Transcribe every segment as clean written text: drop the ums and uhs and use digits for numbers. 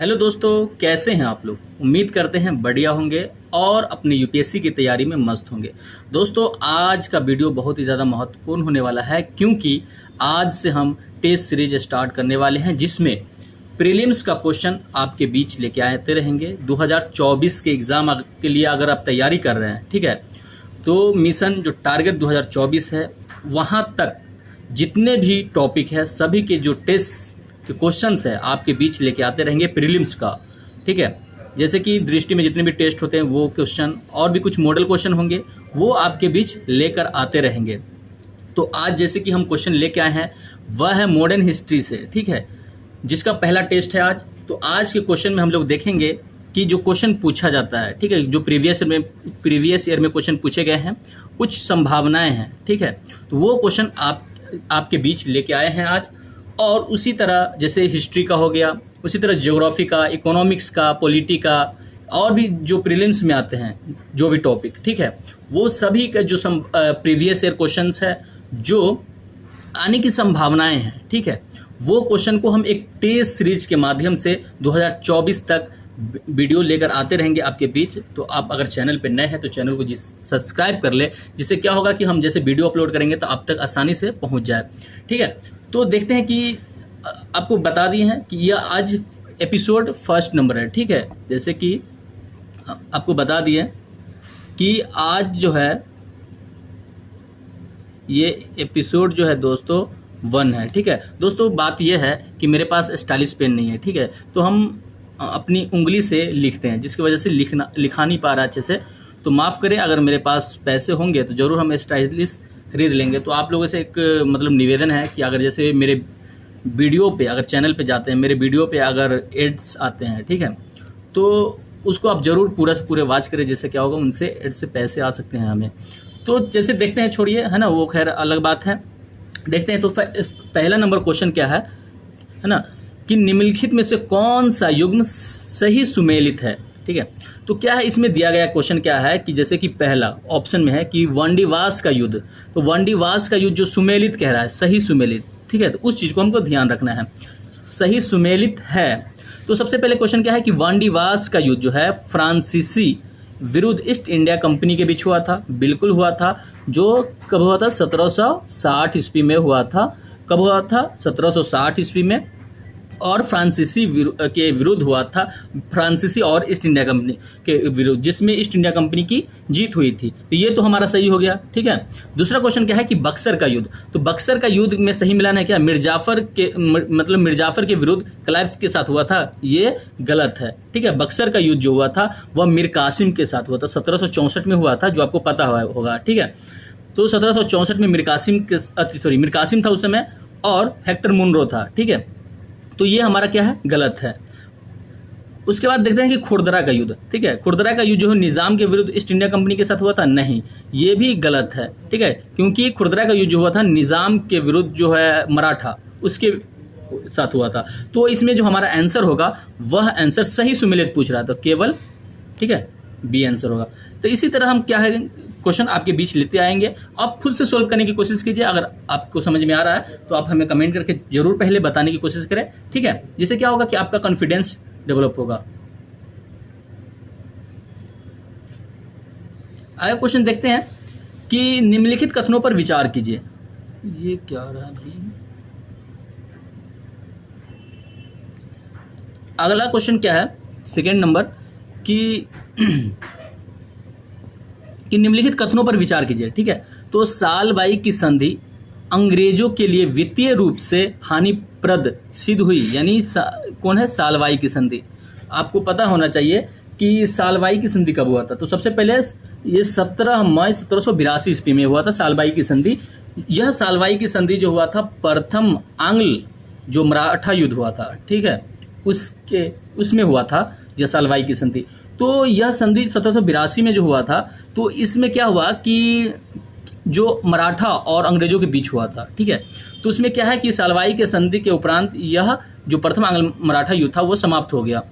Hello दोस्तों, कैसे हैं आप लोग। उम्मीद करते हैं बढ़िया होंगे और अपने यूपीएससी की तैयारी में मस्त होंगे। दोस्तों, आज का वीडियो बहुत ही ज़्यादा महत्वपूर्ण होने वाला है क्योंकि आज से हम टेस्ट सीरीज स्टार्ट करने वाले हैं जिसमें प्रीलिम्स का क्वेश्चन आपके बीच लेके आते रहेंगे। 2024 के एग्ज़ाम के लिए अगर आप तैयारी कर रहे हैं, ठीक है, तो मिशन जो टारगेट 2024 है वहाँ तक जितने भी टॉपिक है सभी के जो टेस्ट के क्वेश्चंस है आपके बीच लेके आते रहेंगे प्रीलिम्स का। ठीक है, जैसे कि दृष्टि में जितने भी टेस्ट होते हैं वो क्वेश्चन और भी कुछ मॉडल क्वेश्चन होंगे वो आपके बीच लेकर आते रहेंगे। तो आज जैसे कि हम क्वेश्चन लेके आए हैं वह है मॉडर्न हिस्ट्री से, ठीक है, जिसका पहला टेस्ट है आज। तो आज के क्वेश्चन में हम लोग देखेंगे कि जो क्वेश्चन पूछा जाता है, ठीक है, जो प्रीवियस ईयर में क्वेश्चन पूछे गए हैं, कुछ संभावनाएं हैं, ठीक है, तो वो क्वेश्चन आपके बीच लेके आए हैं आज। और उसी तरह जैसे हिस्ट्री का हो गया, उसी तरह ज्योग्राफी का, इकोनॉमिक्स का, पॉलिटी का और भी जो प्रीलिम्स में आते हैं जो भी टॉपिक, ठीक है, वो सभी का जो प्रीवियस ईयर क्वेश्चंस है जो आने की संभावनाएं हैं, ठीक है, वो क्वेश्चन को हम एक टेस्ट सीरीज के माध्यम से 2024 तक वीडियो लेकर आते रहेंगे आपके बीच। तो आप अगर चैनल पे नए हैं तो चैनल को सब्सक्राइब कर ले, जिससे क्या होगा कि हम जैसे वीडियो अपलोड करेंगे तो आप तक आसानी से पहुंच जाए। ठीक है, तो देखते हैं कि आपको बता दिए हैं कि यह आज एपिसोड फर्स्ट नंबर है। ठीक है, जैसे कि आपको बता दिए कि आज जो है ये एपिसोड जो है दोस्तों 1 है। ठीक है दोस्तों, बात यह है कि मेरे पास स्टाइलिश पेन नहीं है, ठीक है, तो हम अपनी उंगली से लिखते हैं जिसकी वजह से लिखा नहीं पा रहा अच्छे से, तो माफ़ करें। अगर मेरे पास पैसे होंगे तो ज़रूर हम स्टाइलिश खरीद लेंगे। तो आप लोगों से एक मतलब निवेदन है कि अगर जैसे मेरे वीडियो पे अगर चैनल पे जाते हैं, मेरे वीडियो पे अगर एड्स आते हैं, ठीक है, तो उसको आप ज़रूर पूरा से पूरे वॉच करें, जिससे क्या होगा उनसे एड से पैसे आ सकते हैं हमें। तो जैसे देखते हैं, छोड़िए, है ना, वो खैर अलग बात है। देखते हैं तो पहला नंबर क्वेश्चन क्या है ना, कि निम्नलिखित में से कौन सा युग्म सही सुमेलित है। ठीक है, तो क्या है इसमें दिया गया क्वेश्चन क्या है कि जैसे कि पहला ऑप्शन में है कि वनडीवास का युद्ध, तो वनडीवास का युद्ध जो सुमेलित कह रहा है, सही सुमेलित, ठीक है, तो उस चीज़ को हमको ध्यान रखना है, सही सुमेलित है। तो सबसे पहले क्वेश्चन क्या है कि वनडीवास का युद्ध जो है फ्रांसीसी विरुद्ध ईस्ट इंडिया कंपनी के बीच हुआ था। बिल्कुल हुआ था। जो कब हुआ था? 1760 ईस्वी में हुआ था। कब हुआ था? 1760 ईस्वी में। और फ्रांसीसी के विरुद्ध हुआ था, फ्रांसीसी और ईस्ट इंडिया कंपनी के विरुद्ध, जिसमें ईस्ट इंडिया कंपनी की जीत हुई थी। तो ये तो हमारा सही हो गया। ठीक है, दूसरा क्वेश्चन क्या है कि बक्सर का युद्ध, तो बक्सर का युद्ध में सही मिलान है क्या? मिर्जाफर के विरुद्ध क्लाइव के साथ हुआ था, ये गलत है। ठीक है, बक्सर का युद्ध जो हुआ था वह मीर कासिम के साथ हुआ था, 1764 में हुआ था, जो आपको पता होगा। ठीक है, तो 1764 में मीर कासिम था उस समय और हेक्टर मुनरो था। ठीक है, तो ये हमारा क्या है? गलत है। उसके बाद देखते हैं कि खुरदरा का युद्ध, ठीक है, खुरदरा का युद्ध जो है निजाम के विरुद्ध ईस्ट इंडिया कंपनी के साथ हुआ था, नहीं, ये भी गलत है। ठीक है, क्योंकि खुरदरा का युद्ध जो हुआ था निजाम के विरुद्ध जो है मराठा, उसके साथ हुआ था। तो इसमें जो हमारा आंसर होगा वह आंसर सही सुमेलित पूछ रहा था, केवल, ठीक है, बी आंसर होगा। तो इसी तरह हम क्या है क्वेश्चन आपके बीच लेते आएंगे। आप खुद से सोल्व करने की कोशिश कीजिए। अगर आपको समझ में आ रहा है तो आप हमें कमेंट करके जरूर पहले बताने की कोशिश करें, ठीक है, जिससे क्या होगा कि आपका कॉन्फिडेंस डेवलप होगा। आगे क्वेश्चन देखते हैं कि निम्नलिखित कथनों पर विचार कीजिए। ये क्या रहा है भाई? अगला क्वेश्चन क्या है, सेकेंड नंबर, कि निम्नलिखित कथनों पर विचार कीजिए। ठीक है, तो सालबाई की संधि अंग्रेजों के लिए वित्तीय रूप से हानिप्रद सिद्ध हुई, यानी कौन है? सालबाई की संधि। आपको पता होना चाहिए कि सालबाई की संधि कब हुआ था। तो सबसे पहले ये 17 मई 1782 ईस्वी में हुआ था सालबाई की संधि। यह सालबाई की संधि जो हुआ था प्रथम आंग्ल जो मराठा युद्ध हुआ था, ठीक है, उसमें हुआ था यह सालबाई की संधि। तो यह संधि 1782 में जो हुआ था, तो इसमें क्या हुआ कि जो मराठा और अंग्रेजों के बीच हुआ था, ठीक है, तो उसमें क्या है कि सालबाई के संधि के उपरांत यह जो प्रथम आंग्ल मराठा युद्ध था वो समाप्त हो गया।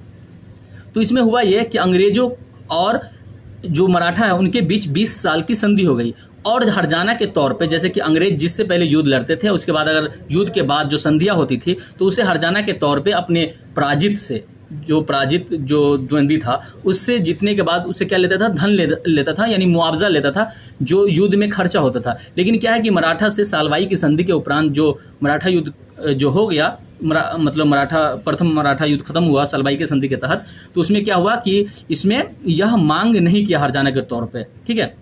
तो इसमें हुआ यह कि अंग्रेजों और जो मराठा है उनके बीच 20 साल की संधि हो गई। और हर्जाना के तौर पे, जैसे कि अंग्रेज जिससे पहले युद्ध लड़ते थे, उसके बाद अगर युद्ध के बाद जो संधियां होती थी तो उसे हर्जाना के तौर पे अपने पराजित से जो पराजित जो द्वंद्वी था उससे जीतने के बाद उससे क्या लेता था, धन लेता था, यानी मुआवजा लेता था जो युद्ध में खर्चा होता था। लेकिन क्या है कि मराठा से सालवाई की संधि के उपरांत जो मराठा युद्ध जो हो गया, मतलब प्रथम मराठा युद्ध खत्म हुआ सालवाई की संधि के तहत, तो उसमें क्या हुआ कि इसमें यह मांग नहीं किया हर्जाना के तौर पे, ठीक है।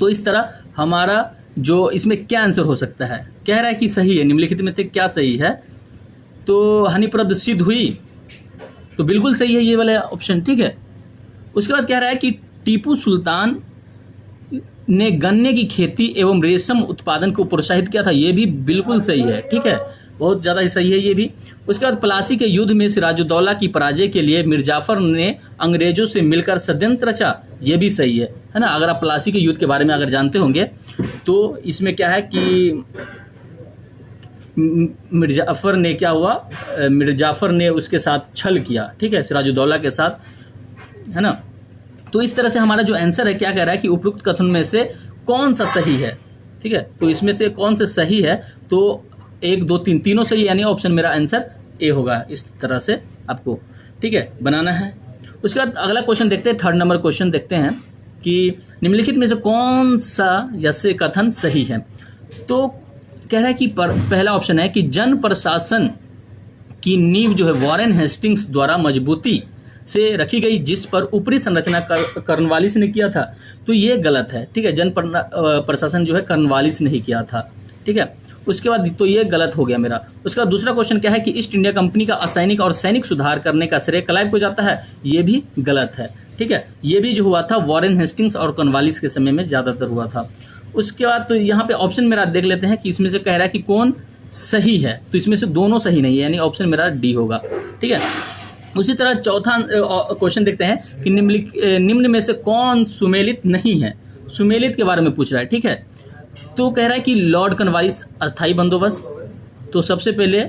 तो इस तरह हमारा जो इसमें क्या आंसर हो सकता है, कह रहा है कि सही है, निम्नलिखित में से क्या सही है, तो हानिप्रद सिद्ध हुई, तो बिल्कुल सही है ये वाला ऑप्शन, ठीक है। उसके बाद कह रहा है कि टीपू सुल्तान ने गन्ने की खेती एवं रेशम उत्पादन को प्रोत्साहित किया था, ये भी बिल्कुल सही है, ठीक है, बहुत ज़्यादा ही सही है ये भी। उसके बाद प्लासी के युद्ध में सिराजुद्दौला की पराजय के लिए मीर जाफर ने अंग्रेजों से मिलकर षड्यंत्र रचा, ये भी सही है ना। अगर आप प्लासी के युद्ध के बारे में अगर जानते होंगे तो इसमें क्या है कि मीर जाफर ने क्या हुआ, मीर जाफर ने उसके साथ छल किया, ठीक है, सिराजुद्दौला के साथ, है ना। तो इस तरह से हमारा जो आंसर है क्या कह रहा है कि उपरोक्त कथन में से कौन सा सही है, ठीक है। तो इसमें से कौन सा सही है, तो 1 2 3 तीनों सही, यानी ऑप्शन मेरा आंसर ए होगा। इस तरह से आपको, ठीक है, बनाना है। उसके बाद अगला क्वेश्चन देखते हैं, 3rd नंबर क्वेश्चन देखते हैं कि निम्नलिखित में से कौन सा जैसे कथन सही है। तो कह रहा है कि पहला ऑप्शन है कि जन प्रशासन की नींव जो है वॉरेन हेस्टिंग्स द्वारा मजबूती से रखी गई, जिस पर ऊपरी संरचना कर्नवालिस ने किया था, तो ये गलत है, ठीक है। जन प्रशासन जो है कर्नवालिस ने ही किया था, ठीक है। उसके बाद तो ये गलत हो गया मेरा। उसके बाद दूसरा क्वेश्चन क्या है कि ईस्ट इंडिया कंपनी का असैनिक और सैनिक सुधार करने का श्रेय क्लाइव को जाता है, ये भी गलत है, ठीक है। ये भी जो हुआ था वॉरेन हेस्टिंग्स और कर्नवालिस के समय में ज़्यादातर हुआ था। उसके बाद तो यहाँ पे ऑप्शन मेरा देख लेते हैं कि इसमें से कह रहा है कि कौन सही है, तो इसमें से दोनों सही नहीं है, यानी ऑप्शन मेरा डी होगा, ठीक है। उसी तरह चौथा क्वेश्चन देखते हैं कि निम्न में से कौन सुमेलित नहीं है, सुमेलित के बारे में पूछ रहा है, ठीक है। तो कह रहा है कि लॉर्ड कर्नवालिस अस्थाई बंदोबस्त, तो सबसे पहले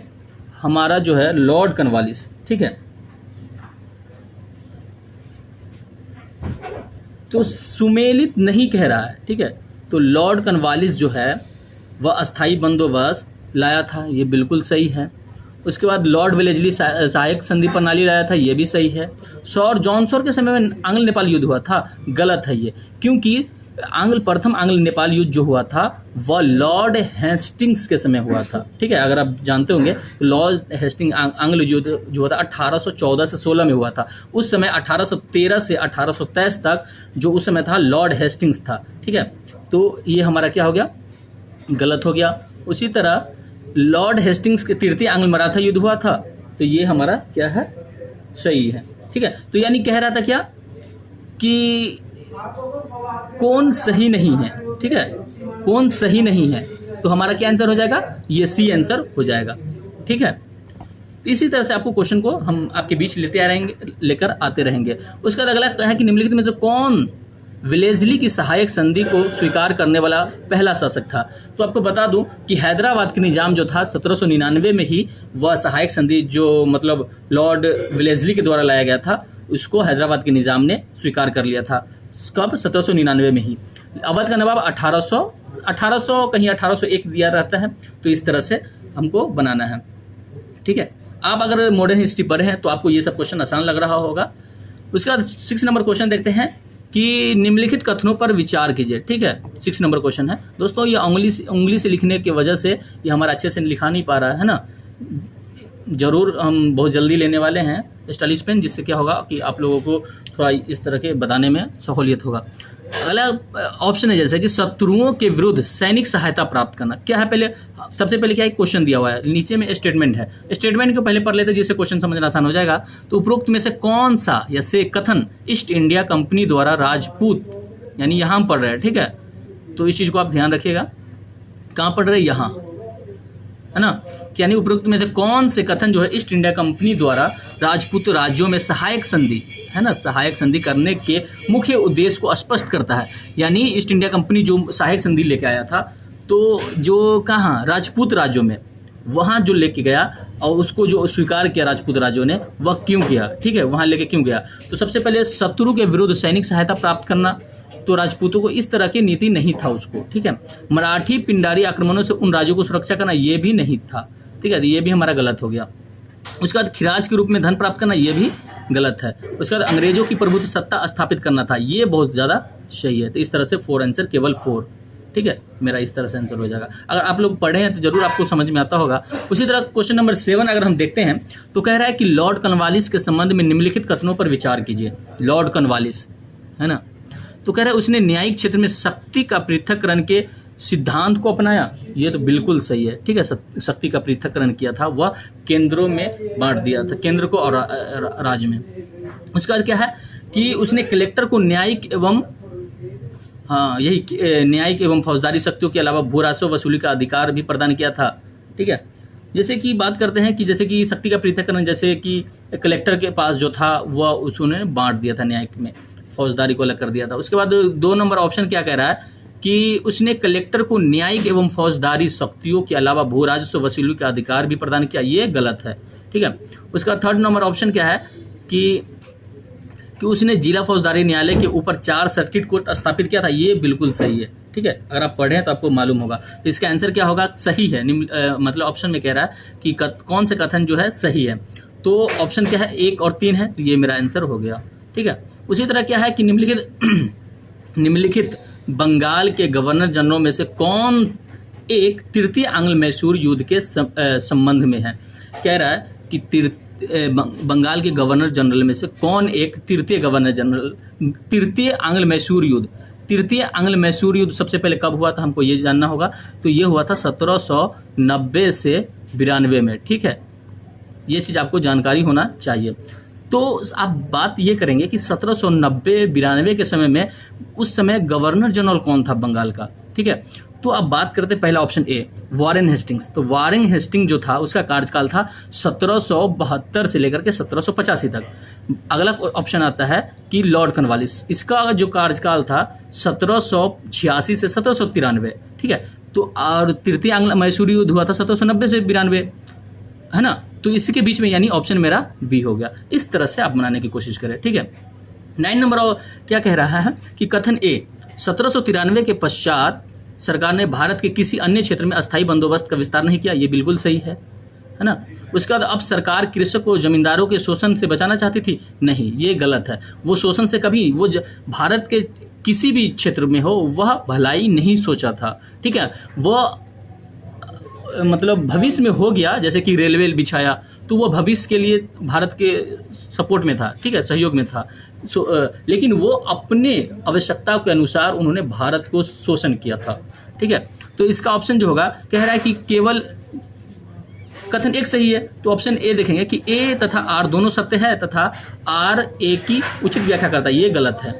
हमारा जो है लॉर्ड कर्नवालिस, ठीक है। तो सुमेलित नहीं कह रहा है, ठीक है। तो लॉर्ड कर्नवालिस जो है वह अस्थाई बंदोबस्त लाया था, ये बिल्कुल सही है। उसके बाद लॉर्ड वेलेस्ली सहायक संधि प्रणाली लाया था, ये भी सही है। सर जॉन सर के समय में आंग्ल नेपाल युद्ध हुआ था, गलत है ये, क्योंकि प्रथम आंग्ल नेपाल युद्ध जो हुआ था वह लॉर्ड हेस्टिंग्स के समय हुआ था, ठीक है। अगर आप जानते होंगे लॉर्ड हेस्टिंग आंग्ल युद्ध जो हुआ था 1814 से 16 में हुआ था। उस समय 1813 से 1823 तक जो उस समय था लॉर्ड हेस्टिंग्स था, ठीक है। तो ये हमारा क्या हो गया, गलत हो गया। उसी तरह लॉर्ड हेस्टिंग्स के तृतीय आंग्ल मराठा युद्ध हुआ था, तो ये हमारा क्या है, सही है, ठीक है। तो यानी कह रहा था क्या कि कौन सही नहीं है, ठीक है, कौन सही नहीं है, तो हमारा क्या आंसर हो जाएगा, ये सी आंसर हो जाएगा, ठीक है। इसी तरह से आपको क्वेश्चन को हम आपके बीच लेकर आते रहेंगे। उसके बाद अगला है कि निम्नलिखित में से कौन वेलेस्ली की सहायक संधि को स्वीकार करने वाला पहला शासक था। तो आपको बता दूं कि हैदराबाद के निजाम जो था 1799 में ही वह सहायक संधि जो मतलब लॉर्ड वेलेस्ली के द्वारा लाया गया था, उसको हैदराबाद के निजाम ने स्वीकार कर लिया था। कब, 1799 में ही। अवध का नवाब 1800 कहीं 1801 दिया रहता है। तो इस तरह से हमको बनाना है, ठीक है। आप अगर मॉडर्न हिस्ट्री पढ़े हैं तो आपको ये सब क्वेश्चन आसान लग रहा होगा। उसके बाद 6 नंबर क्वेश्चन देखते हैं कि निम्नलिखित कथनों पर विचार कीजिए, ठीक है। 6 नंबर क्वेश्चन है दोस्तों, ये उंगली से लिखने की वजह से ये हमारा अच्छे से लिखा नहीं पा रहा है ना। जरूर हम बहुत जल्दी लेने वाले हैं स्टाइलिश पेन, जिससे क्या होगा कि आप लोगों को थोड़ा इस तरह के बताने में सहूलियत होगा। अगला ऑप्शन है जैसे कि शत्रुओं के विरुद्ध सैनिक सहायता प्राप्त करना। क्या है, पहले सबसे पहले क्या है, क्वेश्चन दिया हुआ है, नीचे में स्टेटमेंट है, स्टेटमेंट को पहले पढ़ लेते हैं जिससे क्वेश्चन समझना आसान हो जाएगा। तो उपरोक्त में से कौन सा जैसे कथन ईस्ट इंडिया कंपनी द्वारा राजपूत, यानी यहाँ हम पढ़ रहे हैं, ठीक है। तो इस चीज को आप ध्यान रखिएगा, कहाँ पढ़ रहे हैं, यहाँ, है ना। यानी उपरोक्त में से कौन से कथन जो है ईस्ट इंडिया कंपनी द्वारा राजपूत राज्यों में सहायक संधि, है ना, सहायक संधि करने के मुख्य उद्देश्य को स्पष्ट करता है। यानी ईस्ट इंडिया कंपनी जो सहायक संधि लेके आया था, तो जो कहाँ राजपूत राज्यों में, वहाँ जो लेके गया और उसको जो स्वीकार किया राजपूत राज्यों ने, वह क्यों किया, ठीक है, वहाँ लेके क्यों गया। तो सबसे पहले शत्रु के विरुद्ध सैनिक सहायता प्राप्त करना, तो राजपूतों को इस तरह की नीति नहीं था उसको, ठीक है। मराठी पिंडारी आक्रमणों से उन राज्यों को सुरक्षा करना, ये भी नहीं था, ठीक है, तो ये भी हमारा गलत हो गया। उसके बाद खिराज के रूप में धन प्राप्त करना, ये भी गलत है। उसके बाद अंग्रेजों की प्रभुत्व सत्ता स्थापित करना था, ये बहुत ज़्यादा सही है। तो इस तरह से 4 आंसर, केवल 4, ठीक है, मेरा इस तरह से आंसर हो जाएगा। अगर आप लोग पढ़े हैं तो जरूर आपको समझ में आता होगा। उसी तरह क्वेश्चन नंबर 7 अगर हम देखते हैं तो कह रहा है कि लॉर्ड कॉर्नवालिस के संबंध में निम्नलिखित कथनों पर विचार कीजिए। लॉर्ड कॉर्नवालिस है ना, तो कह रहा है उसने न्यायिक क्षेत्र में शक्ति का पृथक्करण के सिद्धांत को अपनाया, ये तो बिल्कुल सही है, ठीक है। शक्ति का पृथक्करण किया था, वह केंद्रों में बांट दिया था, केंद्र को और राज्य में। उसके बाद क्या है कि उसने कलेक्टर को न्यायिक एवं न्यायिक एवं फौजदारी शक्तियों के अलावा भू राजस्व वसूली का अधिकार भी प्रदान किया था, ठीक है। जैसे कि बात करते हैं कि जैसे कि शक्ति का पृथक्करण, जैसे कि कलेक्टर के पास जो था वह उसने बांट दिया था, न्यायिक में फौजदारी को अलग कर दिया था। उसके बाद 2 नंबर ऑप्शन क्या कह रहा है कि उसने कलेक्टर को न्यायिक एवं फौजदारी शक्तियों के अलावा भू राजस्व वसूली का अधिकार भी प्रदान किया, ये गलत है, ठीक है। उसका 3rd नंबर ऑप्शन क्या है कि उसने जिला फौजदारी न्यायालय के ऊपर 4 सर्किट कोर्ट स्थापित किया था, ये बिल्कुल सही है, ठीक है। अगर आप पढ़ें तो आपको मालूम होगा। तो इसका आंसर क्या होगा, सही है। मतलब ऑप्शन में कह रहा है कि कौन से कथन जो है सही है, तो ऑप्शन क्या है 1 और 3 है, तो ये मेरा आंसर हो गया, ठीक है। उसी तरह क्या है कि निम्नलिखित बंगाल के गवर्नर जनरल में से कौन एक तृतीय आंग्ल मैसूर युद्ध के संबंध में है। कह रहा है कि बंगाल के गवर्नर जनरल में से कौन एक तृतीय आंग्ल मैसूर युद्ध। तृतीय आंग्ल मैसूर युद्ध सबसे पहले कब हुआ था, हमको ये जानना होगा। तो ये हुआ था 1790 से 92 में, ठीक है। ये चीज़ आपको जानकारी होना चाहिए। तो आप बात ये करेंगे कि 1790-92 के समय में उस समय गवर्नर जनरल कौन था बंगाल का, ठीक है। तो अब बात करते पहला ऑप्शन ए, वॉरेन हेस्टिंग्स। तो वॉरेन हेस्टिंग जो था उसका कार्यकाल था 1772 से लेकर के 1785 तक। अगला ऑप्शन आता है कि लॉर्ड कॉर्नवालिस, इसका जो कार्यकाल था 1786 से 1793, ठीक है। तो और तृतीय आंग्ल मैसूर युद्ध हुआ था 1790 से 92, है ना। तो इसी बीच में यानी ऑप्शन मेरा बी हो गया। इस तरह से आप बनाने की कोशिश करें, ठीक है। 9 नंबर क्या कह रहा है कि कथन ए, 1793 के पश्चात सरकार ने भारत के किसी अन्य क्षेत्र में अस्थायी बंदोबस्त का विस्तार नहीं किया, ये बिल्कुल सही है ना। उसके बाद अब सरकार कृषक को जमींदारों के शोषण से बचाना चाहती थी, नहीं, ये गलत है। वो शोषण से कभी भारत के किसी भी क्षेत्र में हो वह भलाई नहीं सोचा था, ठीक है। वह मतलब भविष्य में हो गया, जैसे कि रेलवे बिछाया तो वह भविष्य के लिए भारत के सपोर्ट में था, ठीक है, सहयोग में था। लेकिन वो अपने आवश्यकता के अनुसार उन्होंने भारत को शोषण किया था, ठीक है। तो इसका ऑप्शन जो होगा, कह रहा है कि केवल कथन एक सही है, तो ऑप्शन ए देखेंगे कि ए तथा आर दोनों सत्य है तथा आर ए की उचित व्याख्या करता है, ये गलत है,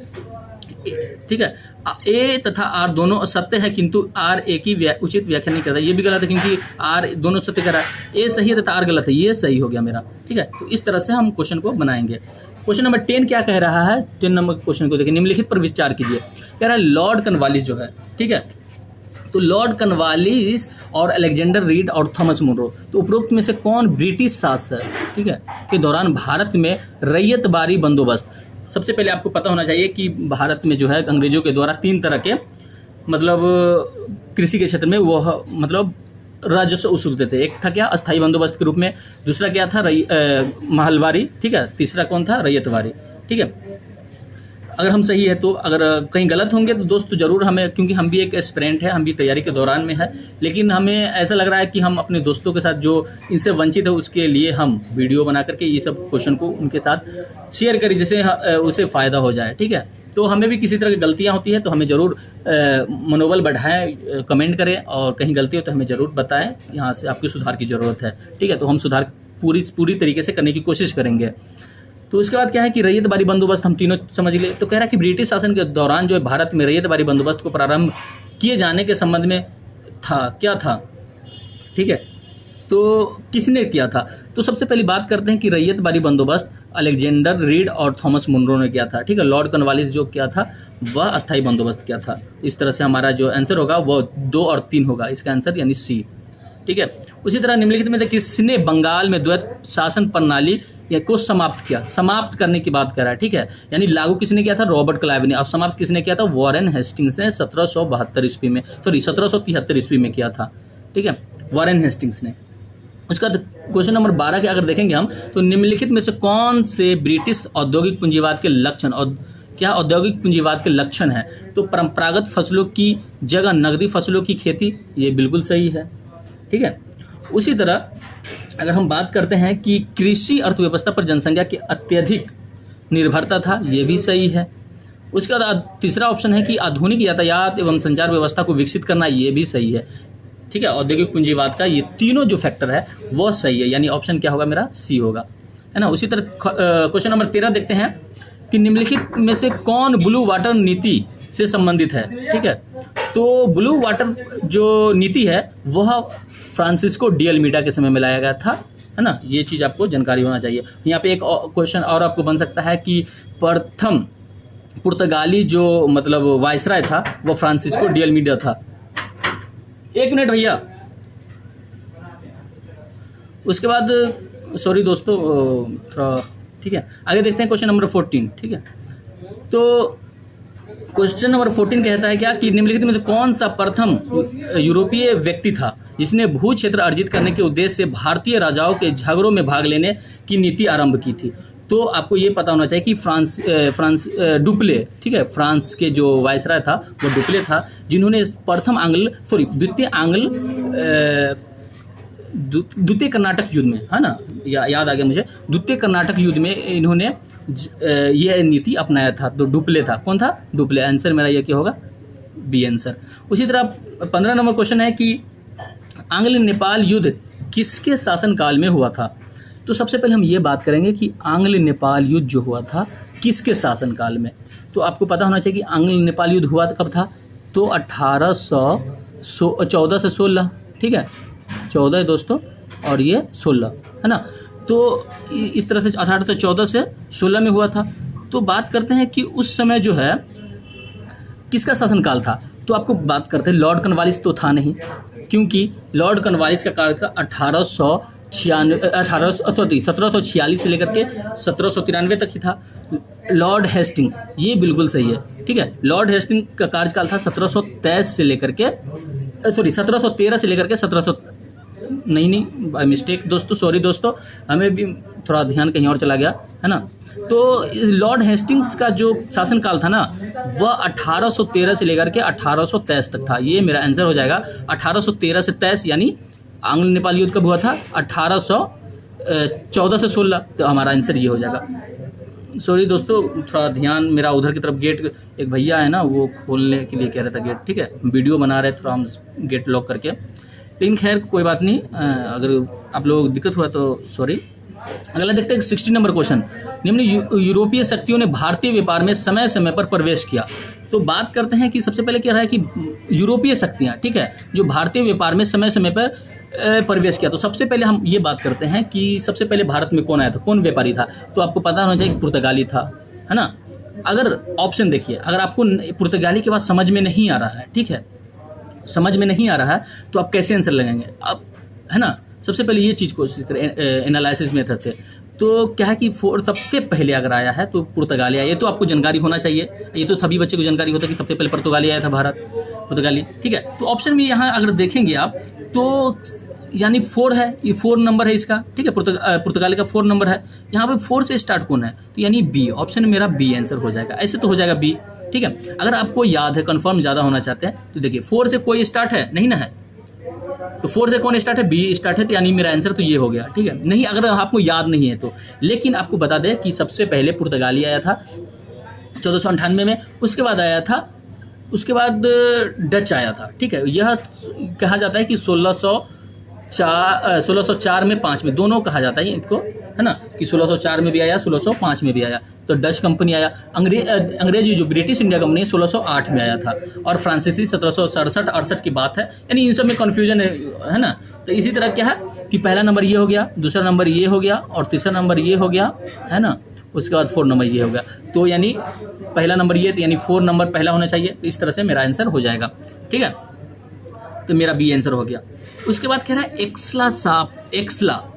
ठीक है। ए तथा आर दोनों सत्य है किंतु आर ए की उचित व्याख्या नहीं करता, ये भी गलत है, क्योंकि आर दोनों सत्य कर रहा है। ए सही है तथा आर गलत है, ये सही हो गया मेरा, ठीक है। तो इस तरह से हम क्वेश्चन को बनाएंगे। क्वेश्चन नंबर 10 क्या कह रहा है, 10 नंबर क्वेश्चन को देखिए, निम्नलिखित पर विचार कीजिए। कह रहा है लॉर्ड कॉर्नवालिस जो है, ठीक है। तो लॉर्ड कॉर्नवालिस और अलेक्जेंडर रीड और थॉमस मुनरो, तो उपरोक्त में से कौन ब्रिटिश शासक, ठीक है, के दौरान भारत में रैयतबारी बंदोबस्त। सबसे पहले आपको पता होना चाहिए कि भारत में जो है अंग्रेजों के द्वारा 3 तरह के मतलब कृषि के क्षेत्र में वो मतलब राजस्व वसूलते थे। एक था क्या, अस्थायी बंदोबस्त के रूप में, दूसरा क्या था महलवारी, ठीक है, तीसरा कौन था, रैयतवारी, ठीक है। अगर हम सही है तो, अगर कहीं गलत होंगे तो दोस्त जरूर हमें, क्योंकि हम भी एक एस्पिरेंट है, हम भी तैयारी के दौरान में है, लेकिन हमें ऐसा लग रहा है कि हम अपने दोस्तों के साथ जो इनसे वंचित है उसके लिए हम वीडियो बना करके ये सब क्वेश्चन को उनके साथ शेयर करें, जिससे उसे फ़ायदा हो जाए, ठीक है। तो हमें भी किसी तरह की गलतियाँ होती है तो हमें ज़रूर मनोबल बढ़ाएं, कमेंट करें, और कहीं गलती हो तो हमें ज़रूर बताएं, यहाँ से आपकी सुधार की ज़रूरत है, ठीक है। तो हम सुधार पूरी तरीके से करने की कोशिश करेंगे। तो उसके बाद क्या है कि रैयतबारी बंदोबस्त हम तीनों समझ लिए। तो कह रहा है कि ब्रिटिश शासन के दौरान जो है भारत में रैयतबारी बंदोबस्त को प्रारंभ किए जाने के संबंध में था, क्या था, ठीक है। तो किसने किया था, तो सबसे पहली बात करते हैं कि रैयतबारी बंदोबस्त अलेक्जेंडर रीड और थॉमस मुनरो ने किया था, ठीक है। लॉर्ड कॉर्नवालिस जो किया था वह अस्थायी बंदोबस्त किया था। इस तरह से हमारा जो आंसर होगा वो 2 और 3 होगा, इसका आंसर यानी सी, ठीक है। उसी तरह निम्नलिखित में से किसने बंगाल में द्वैत शासन प्रणाली को समाप्त किया, समाप्त करने की बात कर रहा है, ठीक है। यानी लागू किसने किया था, रॉबर्ट क्लाइव ने। अब समाप्त किसने किया था, वॉरेन हेस्टिंग्स ने 1772 ईस्वी में, सॉरी 1773 ईस्वी में किया था, ठीक है, वॉरेन हेस्टिंग्स ने। उसका क्वेश्चन नंबर 12 के अगर देखेंगे हम, तो निम्नलिखित में से कौन से ब्रिटिश औद्योगिक पूंजीवाद के लक्षण और क्या औद्योगिक पूंजीवाद के लक्षण है? तो परंपरागत फसलों की जगह नकदी फसलों की खेती, ये बिल्कुल सही है। ठीक है, उसी तरह अगर हम बात करते हैं कि कृषि अर्थव्यवस्था पर जनसंख्या की अत्यधिक निर्भरता था, ये भी सही है। उसके बाद तीसरा ऑप्शन है कि आधुनिक यातायात एवं संचार व्यवस्था को विकसित करना, ये भी सही है। ठीक है, औद्योगिक पूंजीवाद का ये तीनों जो फैक्टर है वो सही है, यानी ऑप्शन क्या होगा मेरा? सी होगा, है ना। उसी तरह क्वेश्चन नंबर 13 देखते हैं कि निम्नलिखित में से कौन ब्लू वाटर नीति से संबंधित है? ठीक है, तो ब्लू वाटर जो नीति है वह फ्रांसिस्को डी अल्मीडा के समय में लाया गया था, है ना। ये चीज़ आपको जानकारी होना चाहिए। यहाँ पे एक क्वेश्चन और आपको बन सकता है कि प्रथम पुर्तगाली जो मतलब वायसराय था वो फ्रांसिस्को डी अल्मीडा था। एक मिनट भैया। उसके बाद सॉरी दोस्तों थोड़ा, ठीक है, आगे देखते हैं क्वेश्चन नंबर 14। ठीक है, तो क्वेश्चन नंबर 14 कहता है क्या कि निम्नलिखित में से कौन सा प्रथम यूरोपीय व्यक्ति था जिसने भू क्षेत्र अर्जित करने के उद्देश्य से भारतीय राजाओं के झगड़ों में भाग लेने की नीति आरंभ की थी? तो आपको ये पता होना चाहिए कि फ्रांस डुप्ले, ठीक है, फ्रांस के जो वायसराय था वो डुप्ले था, जिन्होंने प्रथम द्वितीय कर्नाटक युद्ध में, है ना, याद आ गया मुझे, द्वितीय कर्नाटक युद्ध में इन्होंने ये नीति अपनाया था। तो डुप्ले था, कौन था? डुप्ले। आंसर मेरा ये क्या होगा? B answer. उसी तरह 15 नंबर क्वेश्चन है कि आंग्ल नेपाल युद्ध किसके शासनकाल में हुआ था? तो सबसे पहले हम ये बात करेंगे कि आंग्ल नेपाल युद्ध जो हुआ था किसके शासनकाल में। तो आपको पता होना चाहिए कि आंग्ल नेपाल युद्ध हुआ कब था? तो 1814 से 16, ठीक है, 14 है दोस्तों और ये 16, है ना। तो इस तरह से 1814 से 16 में हुआ था। तो बात करते हैं कि उस समय जो है किसका शासनकाल था। तो आपको बात करते हैं, लॉर्ड कॉर्नवालिस तो था नहीं, क्योंकि लॉर्ड कॉर्नवालिस का कार्यकाल 1746 से लेकर के 1793 तक ही था। लॉर्ड हेस्टिंग्स, ये बिल्कुल सही है, ठीक है। लॉर्ड हेस्टिंग्स का कार्यकाल था 1713 से लेकर के 1700 नहीं मिस्टेक दोस्तों, सॉरी दोस्तों, हमें भी थोड़ा ध्यान कहीं और चला गया, है ना। तो लॉर्ड हेस्टिंग्स का जो शासनकाल था ना वह 1813 से लेकर के 1823 तक था। ये मेरा आंसर हो जाएगा 1813 से 23, यानी आंग्ल नेपाल युद्ध कब हुआ था? 1814 से 16। तो हमारा आंसर ये हो जाएगा। सॉरी दोस्तों, थोड़ा ध्यान मेरा उधर की तरफ, गेट एक भैया है ना वो खोलने के लिए कह रहा था गेट, ठीक है, वीडियो बना रहे थोड़ा हम गेट लॉक करके, लेकिन खैर कोई बात नहीं, अगर आप लोगों को दिक्कत हुआ तो सॉरी। अगला देखते हैं 16 नंबर क्वेश्चन। निम्न यूरोपीय शक्तियों ने भारतीय व्यापार में समय समय पर प्रवेश किया। तो बात करते हैं कि सबसे पहले क्या रहा है कि यूरोपीय शक्तियाँ, ठीक है, जो भारतीय व्यापार में समय समय पर प्रवेश किया। तो सबसे पहले हम ये बात करते हैं कि सबसे पहले भारत में कौन आया था, कौन व्यापारी था। तो आपको पता होना चाहिए पुर्तगाली था, है ना। अगर ऑप्शन देखिए, अगर आपको पुर्तगाली के बाद समझ में नहीं आ रहा है, ठीक है, समझ में नहीं आ रहा है तो आप कैसे आंसर लगाएंगे अब, है ना। सबसे पहले ये चीज़ कोशिश करें, एनालिसिस मेथड से। तो क्या है कि सबसे पहले अगर आया है तो पुर्तगाली आया, ये तो आपको जानकारी होना चाहिए, ये तो सभी बच्चे को जानकारी होता है कि सबसे पहले पुर्तगाली आया था, पुर्तगाली, ठीक है। तो ऑप्शन भी यहाँ अगर देखेंगे आप तो यानी 4 है, ये 4 नंबर है इसका, ठीक है, पुर्तगाली का 4 नंबर है। यहाँ पे 4 से स्टार्ट कौन है? तो यानी बी, ऑप्शन मेरा बी आंसर हो जाएगा। ऐसे तो हो जाएगा बी, ठीक है। अगर आपको याद है, कंफर्म ज़्यादा होना चाहते हैं तो देखिए 4 से कोई स्टार्ट है नहीं ना है, तो 4 से कौन स्टार्ट है? बी स्टार्ट है, तो यानी मेरा आंसर तो ये हो गया, ठीक है। नहीं, अगर आपको याद नहीं है तो, लेकिन आपको बता दें कि सबसे पहले पुर्तगाली आया था 1498 में, उसके बाद आया था, उसके बाद डच आया था, ठीक है। यह कहा जाता है कि 1604 में 5 में दोनों कहा जाता है इसको, है ना, कि 1604 में भी आया, 1605 में भी आया। तो डच कंपनी आया, अंग्रेजी जो ब्रिटिश इंडिया कंपनी 1608 में आया था, और फ्रांसीसी 1767-68 की बात है, यानी इन सब में कन्फ्यूजन है ना। तो इसी तरह क्या है कि पहला नंबर ये हो गया, दूसरा नंबर ये हो गया और तीसरा नंबर ये हो गया, है ना। उसके बाद 4 नंबर ये हो गया, तो यानी पहला नंबर ये, यानी 4 नंबर पहला होना चाहिए। तो इस तरह से मेरा आंसर हो जाएगा, ठीक है। तो मेरा बी आंसर हो गया। उसके बाद कह रहा है एक्सला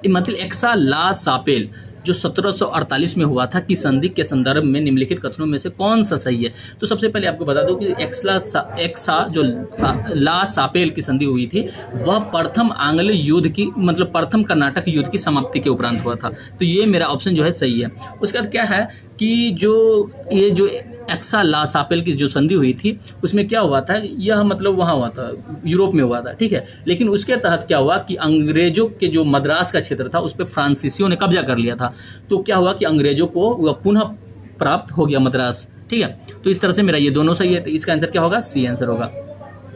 मतलब एक्सा ला सापेल, जो 1748 में हुआ था की संधि के संदर्भ में निम्नलिखित कथनों में से कौन सा सही है। तो सबसे पहले आपको बता दूं कि एक्सा जो ला सापेल की संधि हुई थी वह प्रथम आंग्ल युद्ध की मतलब प्रथम कर्नाटक युद्ध की समाप्ति के उपरांत हुआ था। तो ये मेरा ऑप्शन जो है सही है। उसके बाद क्या है कि जो एक्सा ला सापेल की जो संधि हुई थी उसमें क्या हुआ था, यह मतलब वहाँ हुआ था, यूरोप में हुआ था, ठीक है। लेकिन उसके तहत क्या हुआ कि अंग्रेजों के जो मद्रास का क्षेत्र था उस पर फ्रांसीसियों ने कब्जा कर लिया था। तो क्या हुआ कि अंग्रेजों को वह पुनः प्राप्त हो गया मद्रास, ठीक है। तो इस तरह से मेरा ये दोनों सही है। तो इसका आंसर क्या होगा, सी आंसर होगा।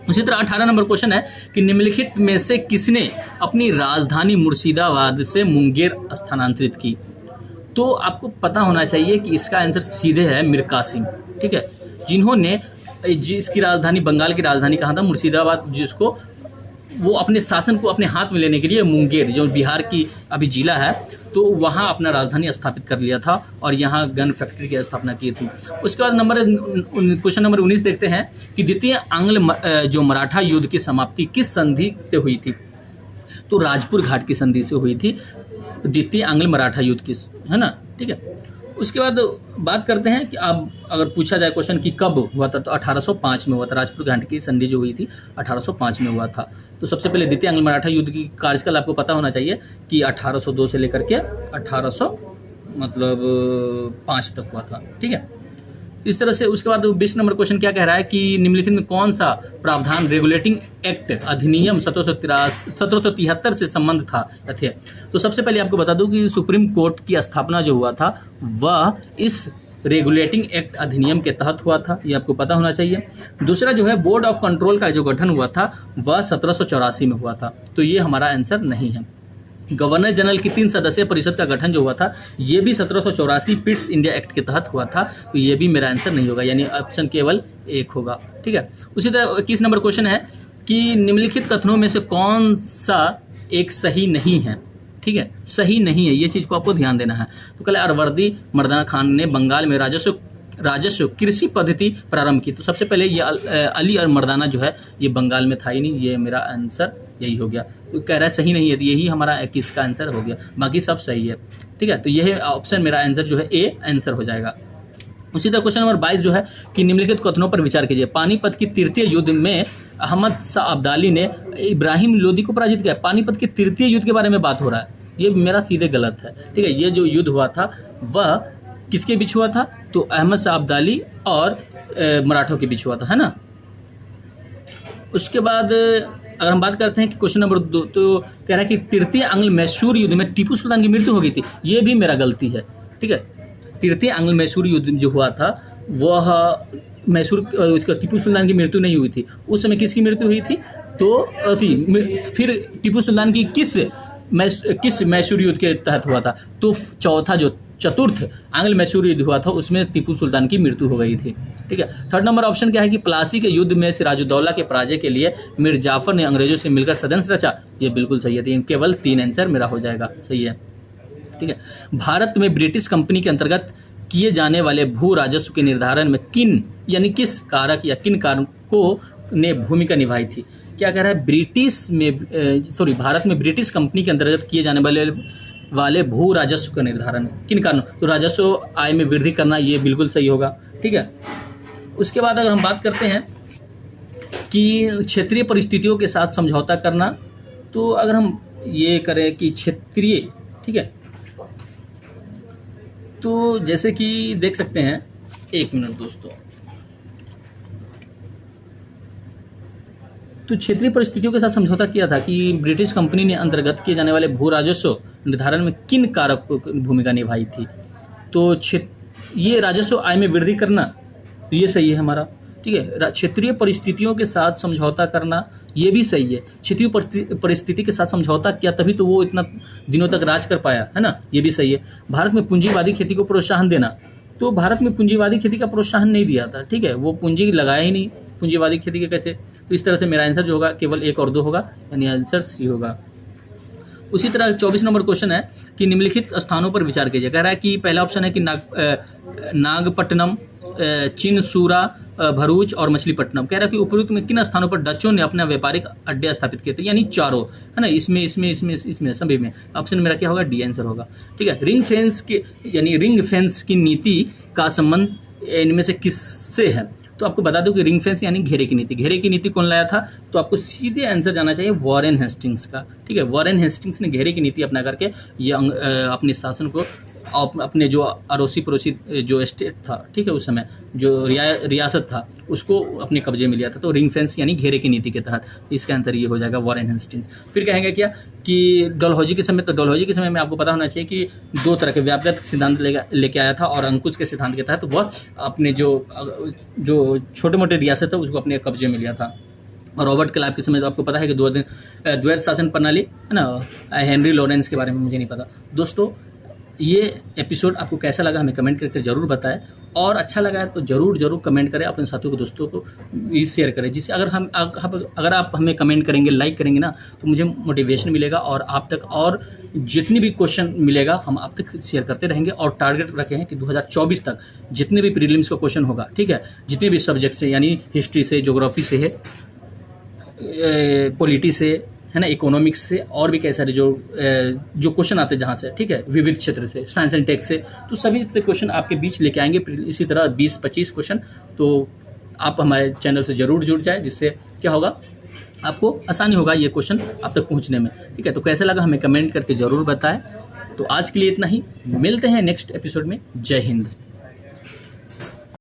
उसी तरह 18 नंबर क्वेश्चन है कि निम्नलिखित में से किसने अपनी राजधानी मुर्शिदाबाद से मुंगेर स्थानांतरित की। तो आपको पता होना चाहिए कि इसका आंसर सीधे है मीर कासिम, ठीक है, जिन्होंने जिसकी राजधानी बंगाल की राजधानी कहाँ था, मुर्शिदाबाद, जिसको वो अपने शासन को अपने हाथ में लेने के लिए मुंगेर जो बिहार की अभी जिला है तो वहाँ अपना राजधानी स्थापित कर लिया था और यहाँ गन फैक्ट्री की स्थापना की थी। उसके बाद क्वेश्चन नंबर 19 देखते हैं कि द्वितीय आंग्ल जो मराठा युद्ध की समाप्ति किस संधि से हुई थी। तो राजपुर घाट की संधि से हुई थी द्वितीय आंग्ल मराठा युद्ध की, है ना, ठीक है। उसके बाद बात करते हैं कि अब अगर पूछा जाए क्वेश्चन कि कब हुआ था, तो 1805 में हुआ था। राजपुर घाट की संधि जो हुई थी 1805 में हुआ था। तो सबसे पहले द्वितीय आंग्ल मराठा युद्ध की कार्यकाल आपको पता होना चाहिए कि 1802 से लेकर के 1805 तक हुआ था, ठीक है। इस तरह से उसके बाद 20 नंबर क्वेश्चन क्या कह रहा है कि निम्नलिखित में कौन सा प्रावधान रेगुलेटिंग एक्ट अधिनियम 1773 से संबंध था थे। तो सबसे पहले आपको बता दूं कि सुप्रीम कोर्ट की स्थापना जो हुआ था वह इस रेगुलेटिंग एक्ट अधिनियम के तहत हुआ था, ये आपको पता होना चाहिए। दूसरा जो है बोर्ड ऑफ कंट्रोल का जो गठन हुआ था वह 1784 में हुआ था। तो ये हमारा आंसर नहीं है। गवर्नर जनरल की 3 सदस्यीय परिषद का गठन जो हुआ था ये भी 1784 पिट्स इंडिया एक्ट के तहत हुआ था। तो ये भी मेरा आंसर नहीं होगा, यानी ऑप्शन केवल 1 होगा, ठीक है। उसी तरह 21 नंबर क्वेश्चन है कि निम्नलिखित कथनों में से कौन सा एक सही नहीं है, ठीक है, सही नहीं है, ये चीज़ को आपको ध्यान देना है। तो कल अरवर्दी मर्दाना खान ने बंगाल में राजस्व कृषि पद्धति प्रारंभ की। तो सबसे पहले ये अली और मर्दाना जो है ये बंगाल में था ही नहीं, ये मेरा आंसर यही हो गया। तो कह रहा है सही नहीं है, तो यही हमारा 21 का आंसर हो गया, बाकी सब सही है, ठीक है। तो यह ऑप्शन मेरा आंसर जो है ए आंसर हो जाएगा। उसी तरह क्वेश्चन नंबर 22 जो है कि निम्नलिखित कथनों पर विचार कीजिए। पानीपत की तृतीय युद्ध में अहमद शाह अब्दाली ने इब्राहिम लोदी को पराजित किया। पानीपत के तृतीय युद्ध के बारे में बात हो रहा है, ये मेरा सीधे गलत है, ठीक है। ये जो युद्ध हुआ था वह किसके बीच हुआ था, तो अहमद शाह अब्दाली और मराठों के बीच हुआ था, है ना। उसके बाद अगर हम बात करते हैं कि क्वेश्चन नंबर 2 तो कह रहा है कि तृतीय आंग्ल मैसूर युद्ध में टीपू सुल्तान की मृत्यु हो गई थी। ये भी मेरा गलती है, ठीक है। तृतीय आंग्ल मैसूर युद्ध जो हुआ था वह मैसूर टीपू सुल्तान की मृत्यु नहीं हुई थी। उस समय किसकी मृत्यु हुई थी, तो फिर टीपू सुल्तान की किस मैसूर युद्ध के तहत हुआ था, तो चौथा जो चतुर्थ आंग्ल मैसूर युद्ध हुआ था उसमें टीपू सुल्तान की मृत्यु हो गई थी, ठीक है। 3rd नंबर ऑप्शन क्या है कि प्लासी के युद्ध में सिराजुद्दौला के पराजय के लिए मीर जाफर ने अंग्रेजों से मिलकर षड्यंत्र रचा। ये बिल्कुल सही है, केवल 3 आंसर मेरा हो जाएगा, सही है, ठीक है। भारत में ब्रिटिश कंपनी के अंतर्गत किए जाने वाले भू राजस्व के निर्धारण में किस कारक या किन कारकों ने भूमिका निभाई थी। क्या कह रहा है, भारत में ब्रिटिश कंपनी के अंतर्गत किए जाने वाले भू राजस्व का निर्धारण किन कारणों, तो राजस्व आय में वृद्धि करना, ये बिल्कुल सही होगा, ठीक है। उसके बाद अगर हम बात करते हैं कि क्षेत्रीय परिस्थितियों के साथ समझौता करना, तो अगर हम ये करें कि क्षेत्रीय, ठीक है, तो जैसे कि देख सकते हैं, 1 मिनट दोस्तों, तो क्षेत्रीय परिस्थितियों के साथ समझौता किया था कि ब्रिटिश कंपनी ने अंतर्गत किए जाने वाले भू राजस्व निर्धारण में किन कारक को भूमिका निभाई थी। तो ये राजस्व आय में वृद्धि करना, तो ये सही है हमारा, ठीक है। क्षेत्रीय परिस्थितियों के साथ समझौता करना, ये भी सही है। क्षेत्रीय परिस्थिति के साथ समझौता किया तभी तो वो इतना दिनों तक राज कर पाया, है ना, ये भी सही है। भारत में पूंजीवादी खेती को प्रोत्साहन देना, तो भारत में पूंजीवादी खेती का प्रोत्साहन नहीं दिया था, ठीक है, वो पूंजी लगाया ही नहीं पूंजीवादी खेती के कैसे। तो इस तरह से मेरा आंसर जो होगा केवल 1 और 2 होगा, यानी आंसर सी होगा। उसी तरह 24 नंबर क्वेश्चन है कि निम्नलिखित स्थानों पर विचार कीजिए। कह रहा है कि पहला ऑप्शन है कि नागपट्टनम, चिनसूरा, भरूच और मछलीपट्टनम। कह रहा है कि उपरोक्त में किन स्थानों पर डचों ने अपना व्यापारिक अड्डे स्थापित किए थे, यानी चारों, है ना, इसमें सभी में। ऑप्शन मेरा क्या होगा, डी आंसर होगा। ठीक है, रिंग फेंस की यानी रिंग फेंस की नीति का संबंध इनमें से किससे है? तो आपको बता दूं कि रिंग फेंस यानी घेरे की नीति। घेरे की नीति कौन लाया था? तो आपको सीधे आंसर जाना चाहिए वॉरेन हेस्टिंग्स का। ठीक है, वॉरेन हेस्टिंग्स ने घेरे की नीति अपना करके ये अपने शासन को अपने जो अड़ोसी पड़ोसी जो स्टेट था, ठीक है, उस समय जो रियासत था उसको अपने कब्जे में लिया था। तो रिंग फेंस यानी घेरे की नीति के तहत इसका आंसर ये हो जाएगा वॉरेन हेस्टिंग्स। फिर कहेंगे क्या कि डलहौजी के समय, तो डलहौजी के समय में आपको पता होना चाहिए कि दो तरह के व्यापक सिद्धांत लेके आया था, और अंकुश के सिद्धांत के तहत वह अपने जो छोटे मोटे रियासत है उसको अपने कब्जे में लिया था। और रॉबर्ट क्लाइव के समय तो आपको पता है कि द्वैध शासन प्रणाली, है ना, हेनरी लॉरेंस के बारे में मुझे नहीं पता। दोस्तों ये एपिसोड आपको कैसा लगा हमें कमेंट करके ज़रूर बताएं, और अच्छा लगा है तो ज़रूर कमेंट करें, अपने साथियों को दोस्तों को भी शेयर करें, जिससे अगर आप हमें कमेंट करेंगे, लाइक करेंगे ना, तो मुझे मोटिवेशन मिलेगा और आप तक और जितनी भी क्वेश्चन मिलेगा हम आप तक शेयर करते रहेंगे। और टारगेट रखे हैं कि 2024 तक जितने भी प्रीलिम्स का क्वेश्चन होगा, ठीक है, जितने भी सब्जेक्ट से, यानी हिस्ट्री से, ज्योग्राफी से है, पॉलिटी से, है ना, इकोनॉमिक्स से, और भी कई सारे जो क्वेश्चन आते हैं जहाँ से, ठीक है, विविध क्षेत्र से, साइंस एंड टेक से, तो सभी से क्वेश्चन आपके बीच लेके आएंगे। इसी तरह 20-25 क्वेश्चन। तो आप हमारे चैनल से ज़रूर जुड़ जाए, जिससे क्या होगा, आपको आसानी होगा ये क्वेश्चन आप तक पहुँचने में। ठीक है, तो कैसे लगा हमें कमेंट करके ज़रूर बताएं। तो आज के लिए इतना ही, मिलते हैं नेक्स्ट एपिसोड में। जय हिंद।